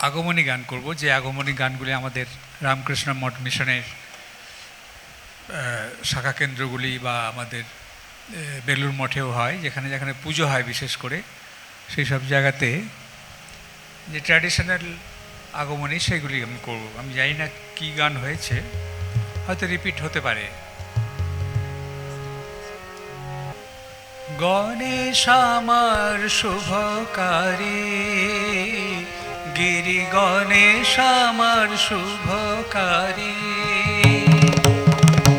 আগমনী গান করব, যে আগমনী গানগুলি আমাদের রামকৃষ্ণ মঠ মিশনের শাখা কেন্দ্রগুলি বা আমাদের বেলুর মঠেও হয়, যেখানে যেখানে পুজো হয় বিশেষ করে সেই সব জায়গাতে যে ট্র্যাডিশনাল আগমনী সেগুলি আমি করব। আমি জানি না কী গান হয়েছে, হয়তো রিপিট হতে পারে। গণেশ আমার শুভকারী, গিরি গণেশ আমার শুভকারী,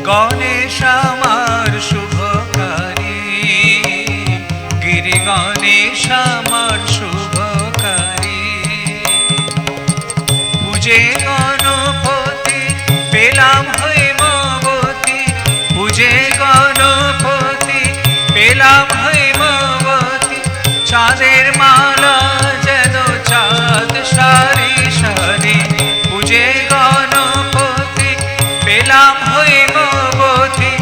গণেশ আমার শুভকারী, গিরি গণেশ আমার শুভকারী। পূজে গণপতি পেলাম হৈমবতী, পূজে গণপতি পেলাম হৈমবতী, চাঁদের মালা যেন চাঁদ সারি সারি। পূজে গণপতি পেলাম হৈমবতী,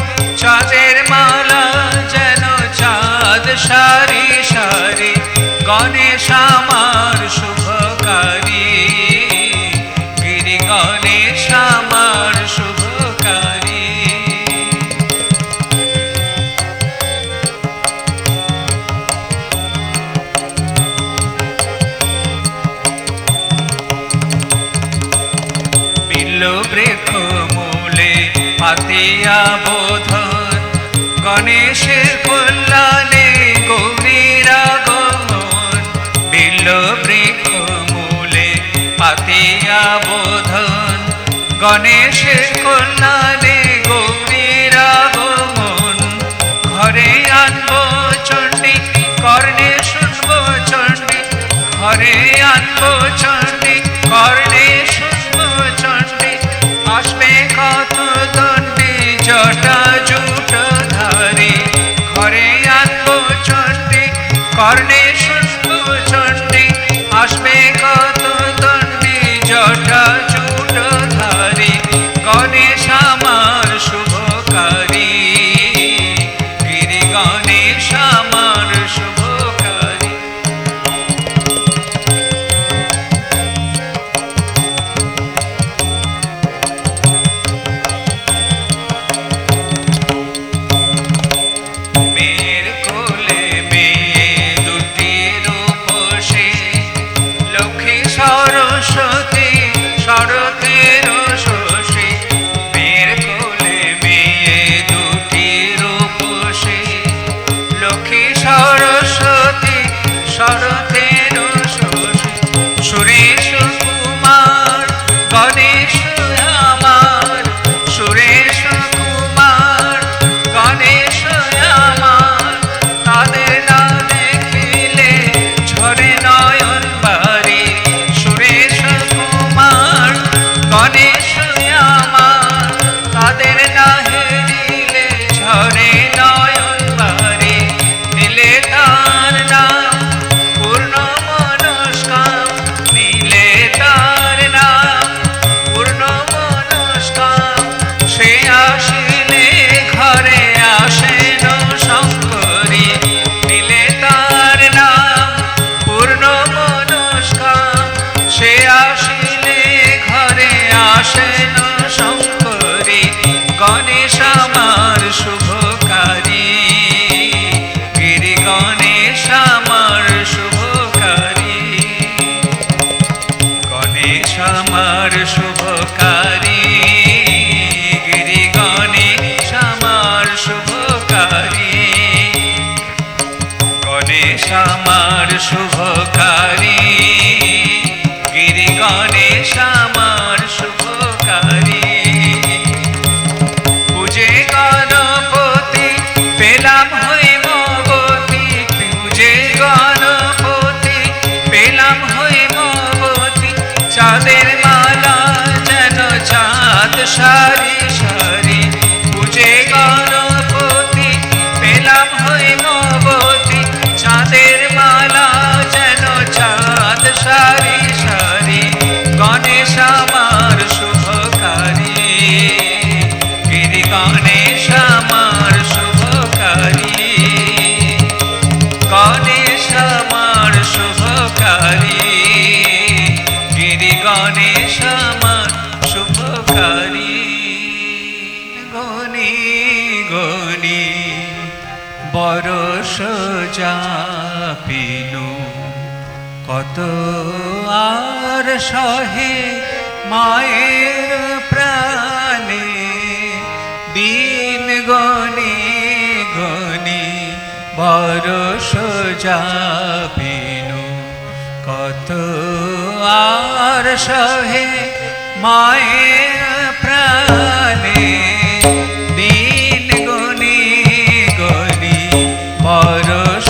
চাঁদের মালা যেন চাঁদ সারি সারি। গণেশ আমার শুভকারী, গিরি গণেশ আমার শুভকারী। বৃক্ষ মূলে পাতিয়া বোধন, গণেশের কল্যাণে গৌরীর আগমন। বিল্ল বৃক্ষ মূলে পাতিয়া বোধন, গণেশের কল্যাণে গৌরীর আগমন। ঘরে আনবো চণ্ডী কর্ণে শুনবো চণ্ডী, ঘরে আনবো চণ্ডী কর্ণে শুনবো চণ্ডী। আসবে কত দণ্ডী জটা জুট ধারি, ঘরে আনবো চণ্ডী কর্ণে শুনবো চণ্ডী। আসবে কত দণ্ডী জটা জুট ধারি। গণেশ আমার শুভকারী, গিরি গণেশ আমার শুভকারী। মেয়ের কোলে মেয়ে দুটি রূপসী, লক্ষ্মী সরস্বতী শরতের শশী। মেয়ের কোলে মেয়ে দুটি রূপসী, লক্ষ্মী সরস্বতী শরতের শশী। সুরেশ কুমার গণেশ আমার, সুরেশ কুমার গণেশ আমার। তাদের না দেখিলে ঝরে নয়ন বাড়ি, সুরেশ কুমার গণেশ আমার। তাদের না হেরিলে ঝরে নয়ন বাড়ি। নিলে তার নাম পূর্ণ মনস্কাম, নিলে তার নাম পূর্ণ মনস্কাম। সে আসিলে ঘরে আসেন শঙ্করী, নিলে তার নাম পূর্ণ মনস্কাম। সে আসিলে ঘরে আসেন শঙ্করী। গণেশ আমার শুভকারী, গিরি গণেশ আমার শুভকারী। গণেশ আমার শুভকারী, গিরি গণেশ আমার শুভকারী। গণেশ আমার শুভকারী, গিরি গণেশ আমার শুভকারী। পূজে গণপতি পেলাম হৈমবতী, পূজে গণপতি পেলাম হৈমবতী। চাঁদের মালা যেন চাঁদ সারি সারি। পূজে গণপতি পেলাম হৈমবতী, চাঁদের মালা যেন চাঁদ সারি সারি। গণেশ আমার শুভকারী, গিরি গণেশ আমার শুভকারী। গণেশ আমার শুভকারী, গিরি গণেশ আমার শুভকারী। গনি গনি বরষ যাপিনু, কত আর সহে মায়ের প্রাণে। দিন গনি গনি বরষ যাপিনু, কত আর সহে মায়ের প্রাণে। দিন গনি গনি বরষ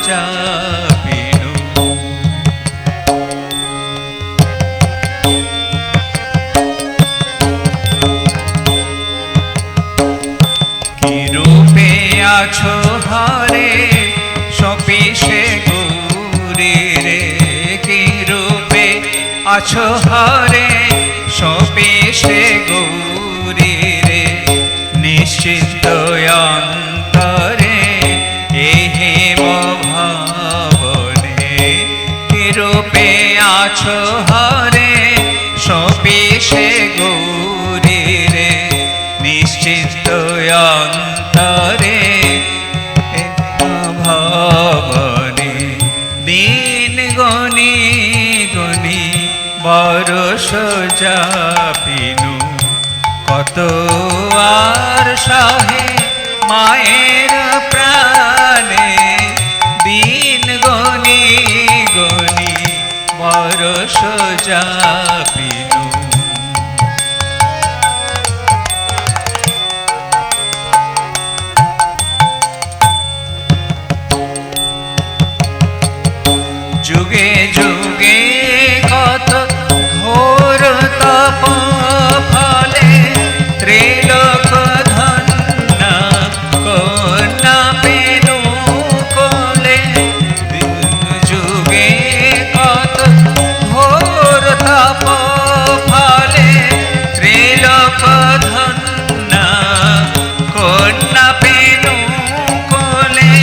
যাপিনু। কি রূপে আছো হরে সপিসে গৌরী রে। কি রূপে আছো হরে সপিসে গৌরী রে। নিশ্চিন্ত অন্তরে এহেম ভাবনে। কি রূপে আছো হরে সপিসে গৌরী রে। নিশ্চিন্ত অন্তরে ভাবনে। দিন গনি গনি বরষ যাপিনু, কত আর সহে মায়ের প্রাণে। দিন গনি গনি বরষ যাপিনু। যুগে যুগে কত ঘোর তপ ফলে। ত্রিলোক ধন্য কন্যা পেনু কোলে। যুগে কত ঘোর তপ ফলে। ত্রিলোক ধন্য কন্যা পেনু কোলে।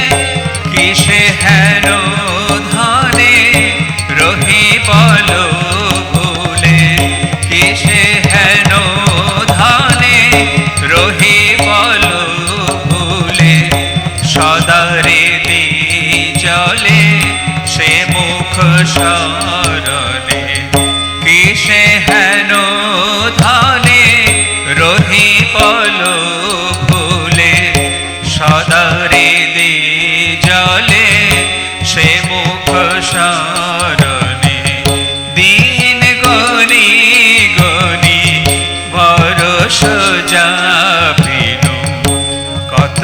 কিসে হেন রহি বল ভুলে। কিসে হেন ধানে রহি বল ভুলে। সদারে দি জলে সে মুখ শরণে। কিসে হেন ধানে রহি বল ভুলে। সদারে দি জলে সে মুখ শরণে। দিন গনি গনি বরষ যাপিনু, কত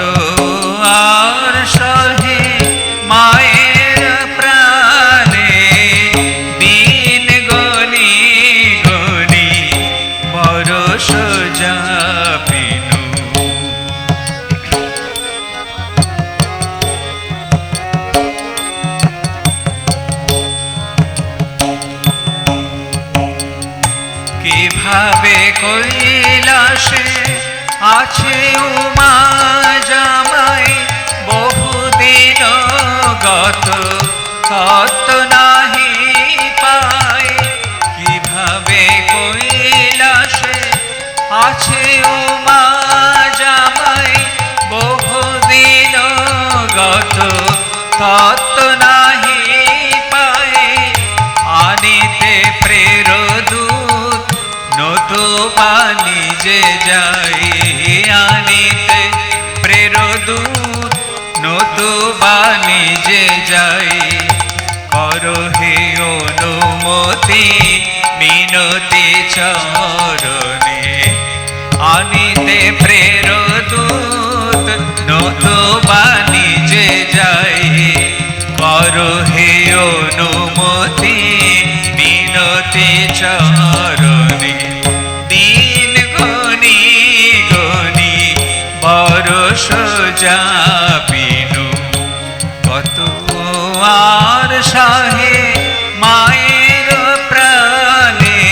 আর সহে মায়ের প্রাণে। দিন গনি গনি বরষ যাপিনু। কিভাবে কৈলাসে আছে উমা জামাই। বহুদিন গত কত নাহি পায়। কিভাবে কৈলাসে আছে উমা জামাই। বহুদিন গত কত নাহি পায়। আনিতে প্রেরদূত নতুবা নিজে যাই। আনিতে প্রেরদূত নতুবা নিজে যাই। করহে অনুমতি মিনতি চরণে। আনিতে প্রেরদূত নতুবা নিজে যাই। করহে অনুমতি মিনতি চরণে। দিন গনি গনি বরষ যাপিনু, কত আর সহে মায়ের প্রাণে।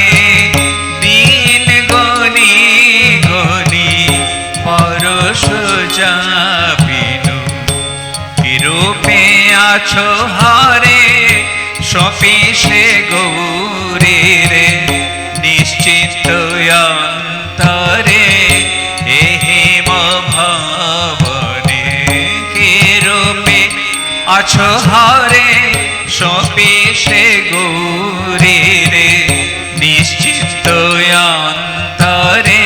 দিন গনি গনি বরষ যাপিনু। কি রূপে আছো হরে সপিসে গৌরী রে। আছো হরে সপি সে গৌরী রে নিশ্চিত অন্তরে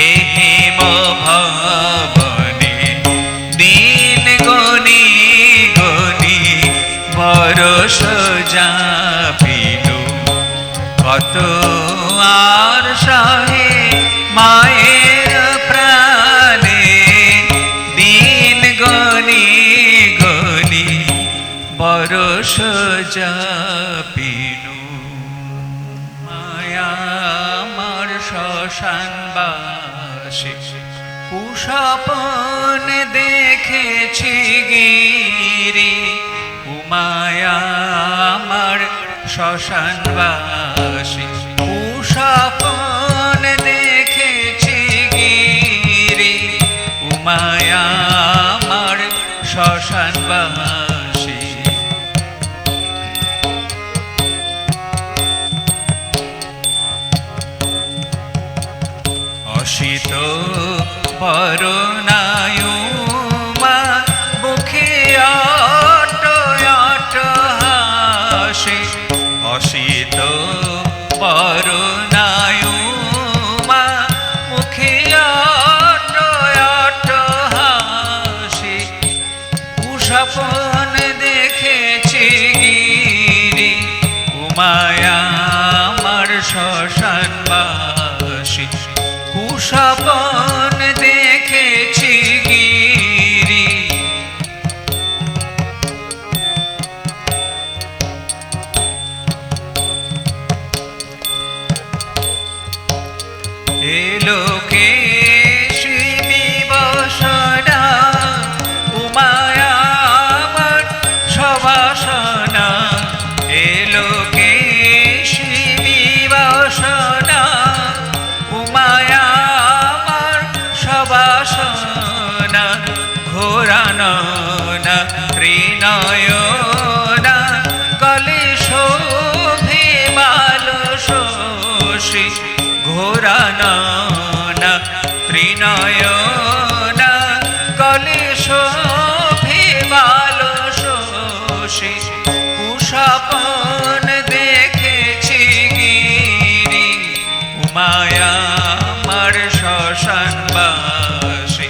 এহিম ভবনে দিন গনি গনি বরষ যাবিলু কত আর সহে মায়ের প্রাণে দিন গনি গনি বরষ যাবিলু মায়া আমার শ্মশানবাসী কুস্বপ্ন দেখেছি গিরি উমায়া আমার শ্মশানবাসী কুস্বপ্ন দেখেছি গিরি উমায়া আমার শ্মশানবাসী অসিত পরনায়ুমা মুখে অট অট হাসে অসিত পরনায়ুমা মুখে অট অট হাসে কুস্বপ্ন দেখেছি গিরি উমায়া আমার শ্মশানবাসী কুস্বপ্ন দেখেছি গিরি এলোকে শিবি বসনা উমায়া আমার সবাসনা এলোকে শিবি বসনা উমায়া আমার সবাসনা ঘোরানো না ত্রিনয়না কলে শোভে বালো শোষী ঘোরানো না ত্রিনয়না কলে শোভে বালো শোষী কুস্বপ্ন দেখেছি গিরি উমায়া আমার শ্মশানবাসী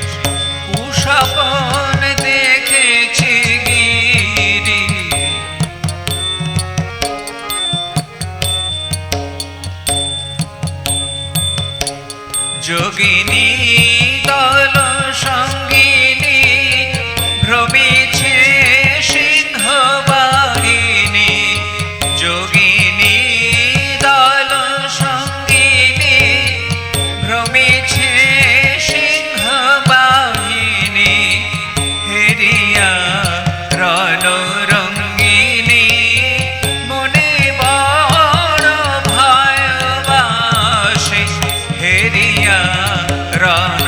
কুস্বপ্ন দেখেছি গিরি যোগিনী দল সঙ্গিনী ভ্রমিছে সিংহ বাহিনী যোগিনী দল সঙ্গিনী ভ্রমিছে সিংহ বাহিনী হেরিয়া রণরঙ্গিনী মনে বড় ভয় বাসে হেরিয়া রণ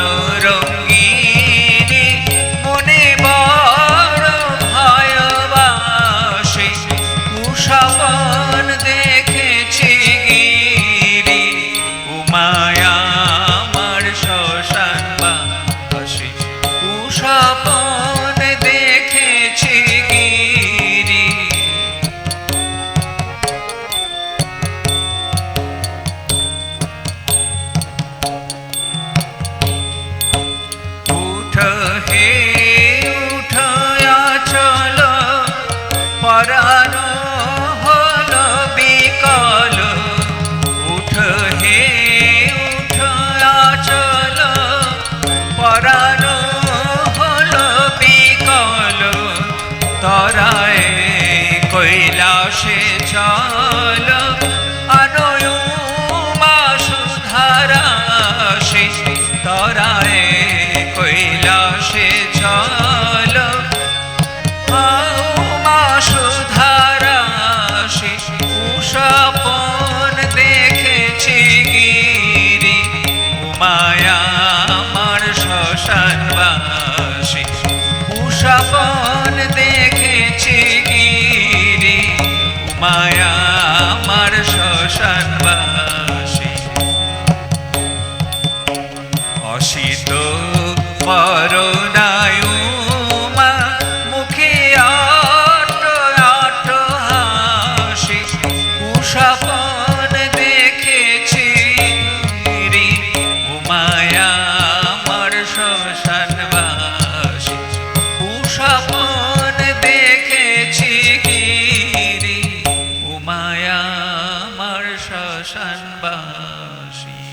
শ্মশানবাসী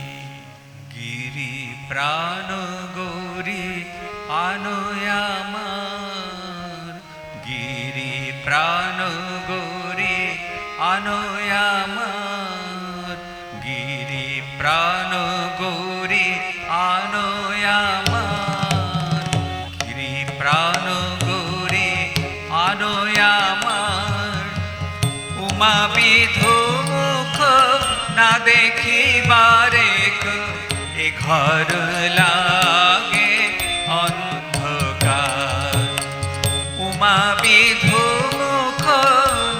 গিরি প্রাণ গৌরী আনয় আমার গিরি প্রাণ গৌরী আনয় আমার গিরি প্রাণ গৌরী আনয় আমার গিরি প্রাণ গৌরী আনয় আমার উমা বিধু মুখ না দেখিবারে এ ঘর লাগে অন্ধকার উমা বিধু মুখ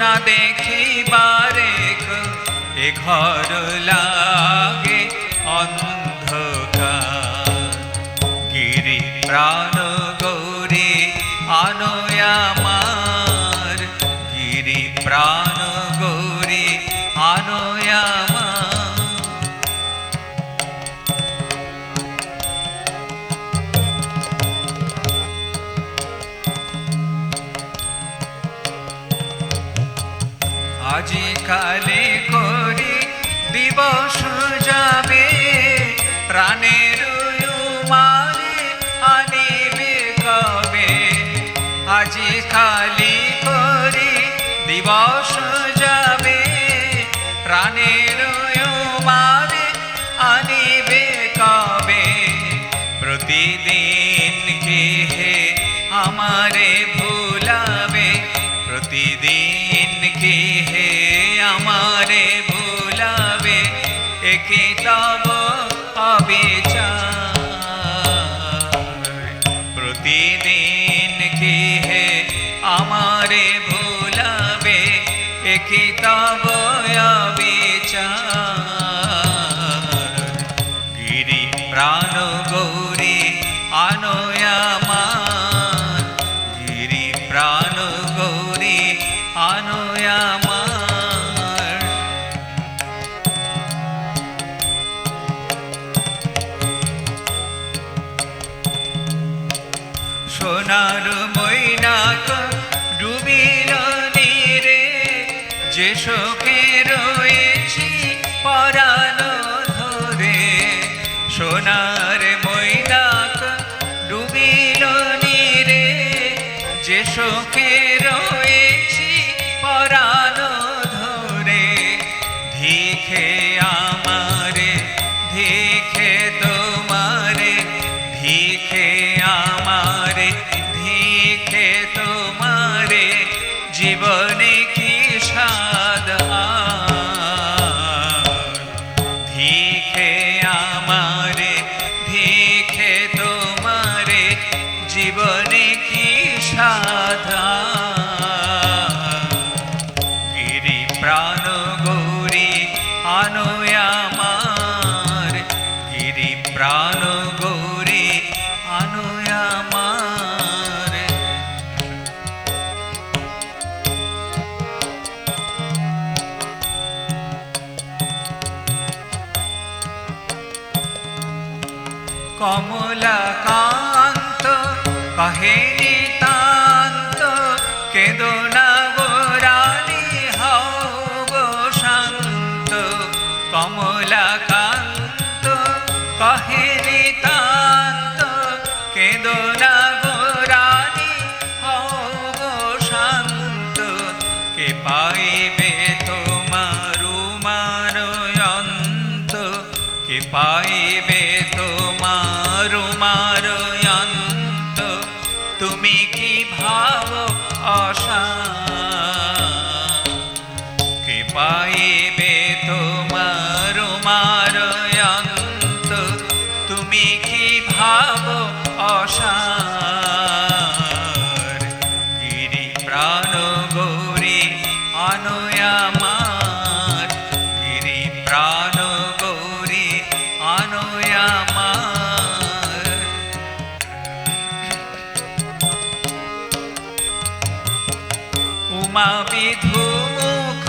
না দেখিবারে এ ঘর লাগে অন্ধকার গিরি প্রাণ গৌরী আনয় আমার গিরি প্রাণ গৌরী আনয় আমার আজি কালে করি দিবস যাবে প্রাণের মারে আনিবে কবে আজি কালি করি দিবস যাবে প্রাণের মারে আনিবে কবে প্রতিদিন কে হে আমারে ভুলাবে প্রতিদিন কে হে আমারে ভুলাবে একে তব অবিচার প্রতিদিন কে হে আমারে ভুলাবে একে তব অবিচার গিরি প্রাণ গৌরী আনয় আমার গিরি প্রাণ গৌরী আনয় আমার সোনার মৈনাক ডুবিল নীরে যে শোকে রয়েছি পরাণ ধরে সোনার মৈনাক ডুবিল নীরে যে শোকে রয়েছি পরাণ ধরে ধিখে আমারে ধিখে তোমারে ধিখে আমারে ধিখে তোমারে জীবনে কি সাদ ধিখে আমারে ধিখে তোমারে জীবনে কি সাধা গিরি প্রাণ গৌরী আনয় আমার গিরি প্রাণ গৌরী আনয় আমার কমলাকান্ত কহে নিতান্ত কেঁদো না গো রানী হও গো শান্ত কমলাকান্ত কহে নিতান্ত কেঁদো না গো রানী হও গো শান্ত কে পাইবে তোমার অন্ত কে পাইবে তোমার অন্ত তুমি কি ভাব আশা কে পাইবে তোমার অন্ত তুমি কি ভাব আশা গিরি প্রাণ গৌরী আনয় আমার গিরি প্রাণ গৌরী আনয় আমার উমা বিধু মুখ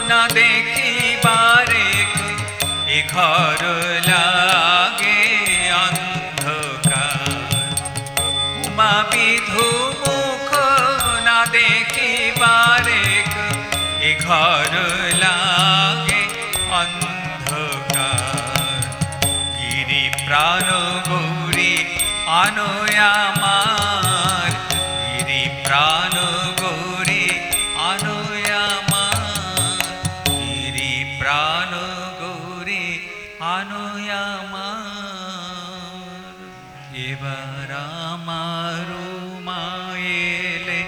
না দেখিবারে এ ঘর লাগে অন্ধকার উমা বিধু মুখ না দেখিবারে এ ঘর লাগে অন্ধকার আমার গিরি প্রাণ গৌরী আনো আমার গিরি প্রাণ গৌরী আনো আমার এবার আমার মায়েলে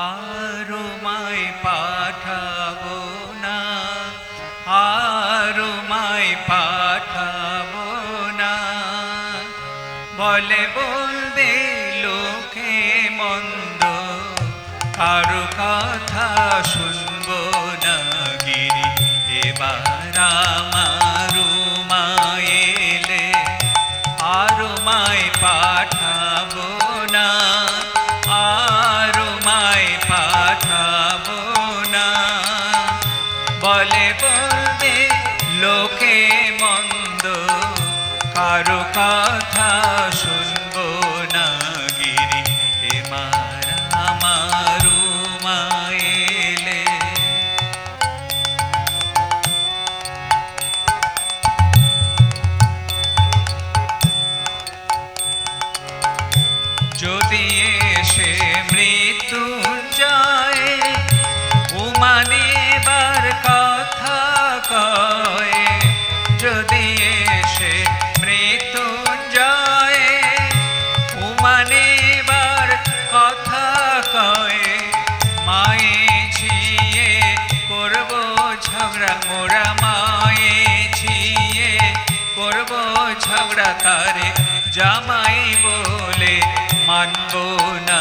আর মায় পাঠাবো না আর মায় পাঠাবো না বলে বলবে লোকে মন্দ কারো কথা শুনবো না গিরি এবার আমার মায়েলে আর মায় পাঠাবো না আর মায় পাঠাবো না বলে বলবে লোকে মন্দ কারো কথা শুনবো না গিরি এবার আমার মায়েলে যদি এসে মৃত্যুঞ্জয় উমানেবার কথা কয় যদি এসে মৃত্যুঞ্জয় উমানেবার কথা কয় মায়ে ছিয়ে করব ঝগড়া মোরা মায়ে ছিয়ে করব ঝগড়া তারে জামাই বলে মানব না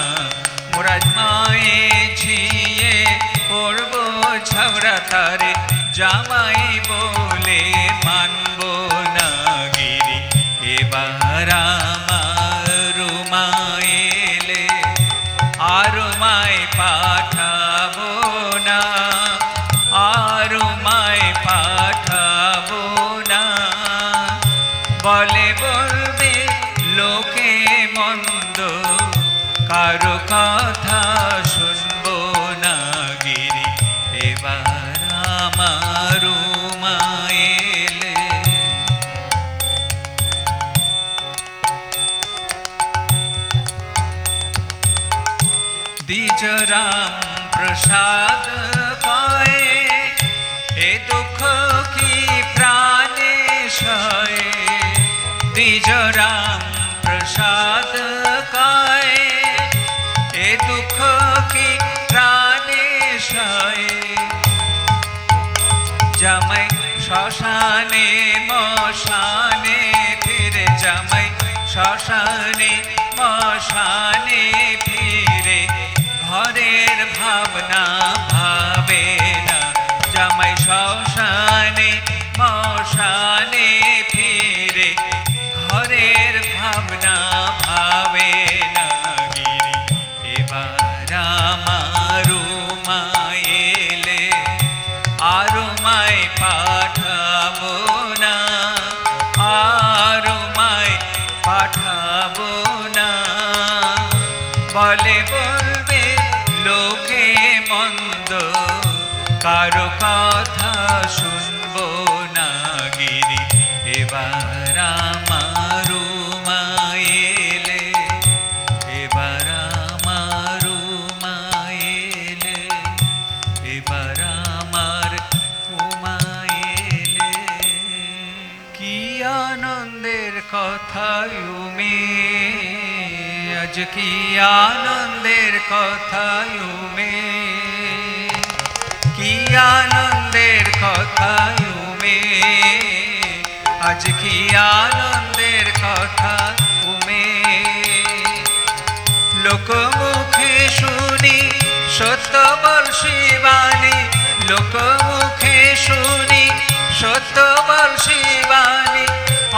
মোরা মায়ে ছিয়ে করব ঝগড়া তারে জামাই বলে মানব না গিরি এবার আমার মায়েলে আর মায় পাঠাবো না আর মায় পাঠাবো না বলে বলবে লোকে মন্দ কারো কথা শুনবো না গিরি এবার আমার মায়েলে দ্বিজ রাম প্রসাদ পায় এ দুঃখ কি প্রাণে সয় দ্বিজ রাম প্রসাদ কায় এ দুঃখ কি প্রাণে সয় জামাই শ্মশানে মশানে ফিরে জামাই শ্মশানে মশানে ফিরে ঘরের ভাবনা ভাবে না জামাই শ্মশানে মশানে ফিরে ঘরের ভাবনা ভাবে না গিরি এবার আমার মায়েলে আর মায় পাঠাবো না আর মায় পাঠাবো না বলে বলবে লোকে মন্দ কারো কথা শুনবো না গিরি এবার আমার মায়েলে এবার আমার মায়েলে এবার আমার মায়েলে কি আনন্দের কথা উমে আজ কি আনন্দের কথা উমে কি আনন্দের কথা উমে আজ কি আনন্দের কথা উমে লোক মুখে শুনি সত্য বল শিবানী লোক মুখে শুনি সত্য বল শিবানী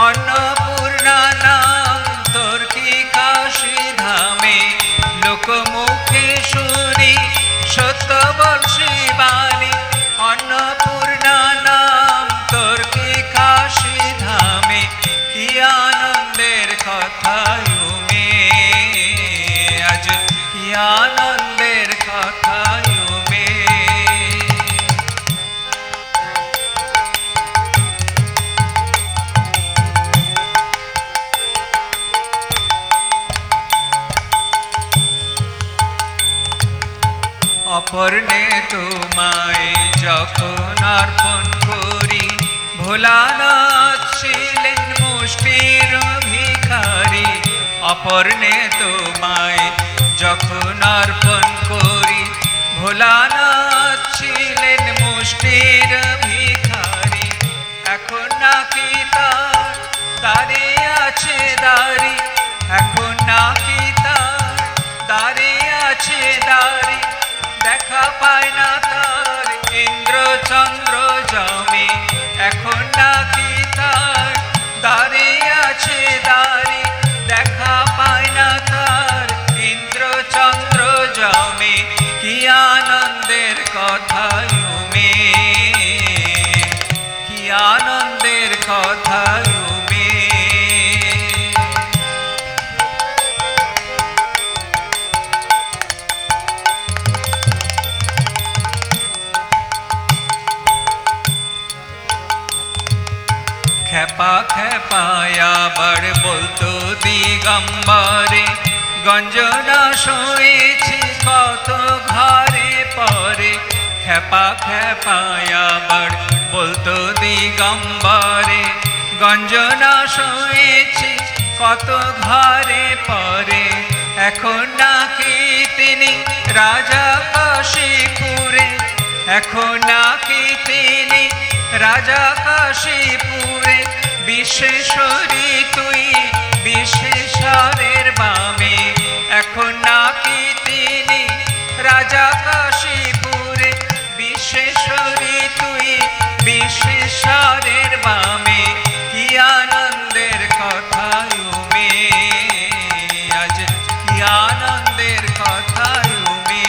অন্নপূর্ণা নাম তোর কি কাশী ধামে লোক মুখে শুনি সত্য বল শিবানী অন্নপূর্ণা নাম তোর কি কাশী ধামে কি আনন্দের কথা উমে আজ কি আনন্দের কথা উমে অপর্ণে তোমায় যখন অর্পণ করি, ভোলানাথ ছিলেন মুষ্টির ভিখারি। অপর্ণে তোমায় যখন অর্পণ করি, ভোলানাথ ছিলেন মুষ্টির ভিখারি। এখন নাকি তার দাঁড়িয়ে আছে দাড়ি, এখন নাকি তার দাঁড়িয়ে আছে দাড়ি। দেখা পায় না তার ইন্দ্র চন্দ্র জমে, এখন নাকি তার দাঁড়িয়ে আছে দাড়ি। দেখা পায় না তার ইন্দ্র চন্দ্র জমে, কি আনন্দের কথা উমে, কি আনন্দের কথা উমে। খেপা খেপায় আবার বলতো দিগম্বরে, গঞ্জনা শুয়েছি কত ঘরে পরে। খেপা খেপায় আবার বলতো দিগম্বরে, গঞ্জনা শুয়েছি কত ঘরে পরে। এখন নাকি তিনি রাজা কাশীপুরে, এখন নাকি তিনি রাজা কাশীপুরে। বিশ্বেশ্বরী তুই বিশ্বেশ্বরের বামে, এখন নাকি তিনি রাজা কাশীপুরে। বিশ্বেশ্বরী তুই বিশ্বেশ্বরের বামে, কি আনন্দের কথা উমে, আজ কি আনন্দের কথা উমে।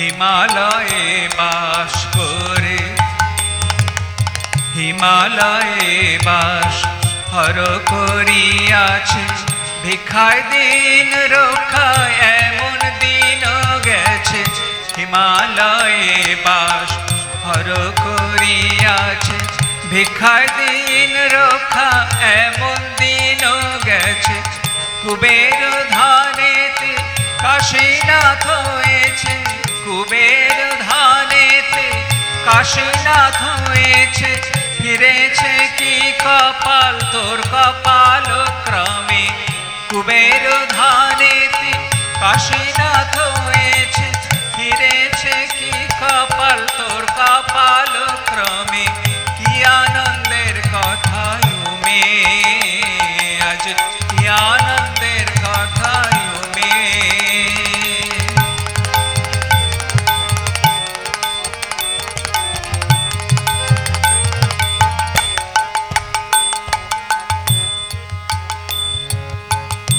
হিমালয়ে বাস করে, হিমালয়ে বাস হর করিয়াছে। ভিক্ষায় দিন রক্ষায় এমন দিন গেছে, হিমালয়ে বাস হর করিয়াছে। ভিক্ষায় দিন রক্ষা এমন দিন গেছে। কুবের ধানেতে কাশীনাথ হয়েছে, কুবের ধানেতে কাশীনাথ হয়েছে। ফিরেছে কি কপাল তোর কপাল ক্রমে, কুবের ধানেতে কাশীনাথ হয়েছে। ফিরেছে কি কপাল তোর কপাল ক্রমে, কি আনন্দের কথা উমে, আজ কি আনন্দের কথা উমে।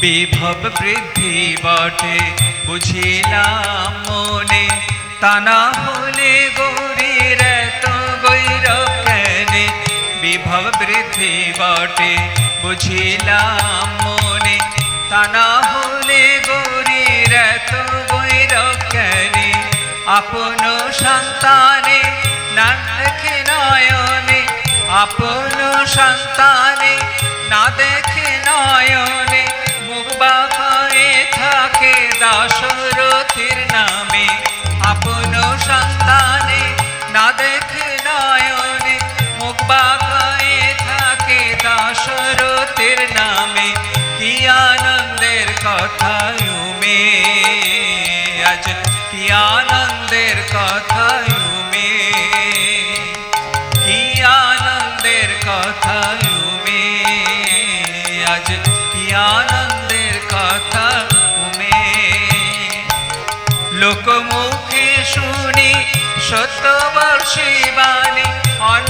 বিভব বৃদ্ধি বটে বুঝিলাম মনে, তা না হলে গৌরীর এত গৈরব কেনে। বিভব বৃদ্ধি বটে বুঝিলাম মনে, তা না হলে গৌরীর এত গৈরব কেনে। আপন সন্তানে না দেখে নয়নে, আপন সন্তানে না দেখে নয়নে। মুখ বাঁকায়ে থাকে দাশরথীর নামে, আপন সন্তানে না দেখে নয়নে। মুখ বাঁকায়ে থাকে দাশরথীর নামে, কি আনন্দের কথা উমে, আজ কি আনন্দের কথা উমে, কি আনন্দের কথা উমে, আজ কি আনন্দের কথা উমে। লোকমুখে শুনি সত্যবর্ষী বাণী, অন্য